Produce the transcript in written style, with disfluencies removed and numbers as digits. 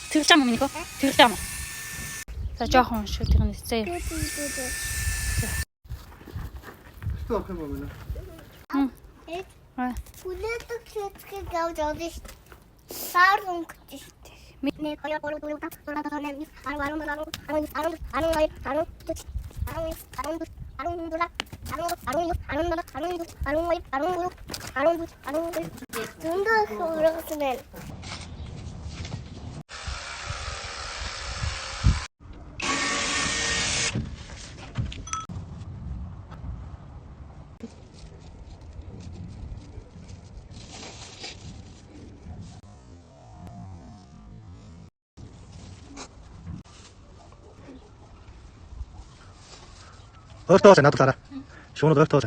Тэглэж байгаа юм минийхөө. Тэглэж байгаа юм. За жоохон шүү тэрнээс зээ. Стop юм байна. Хүлээдэг хэсгийг авч явж шүү. Сар өнгөж шүү. Миний хоёр гурав дөрөв дөрөв дөрөв дөрөв 10 Ойртоос надад тараа. Шуунууд ойртоос.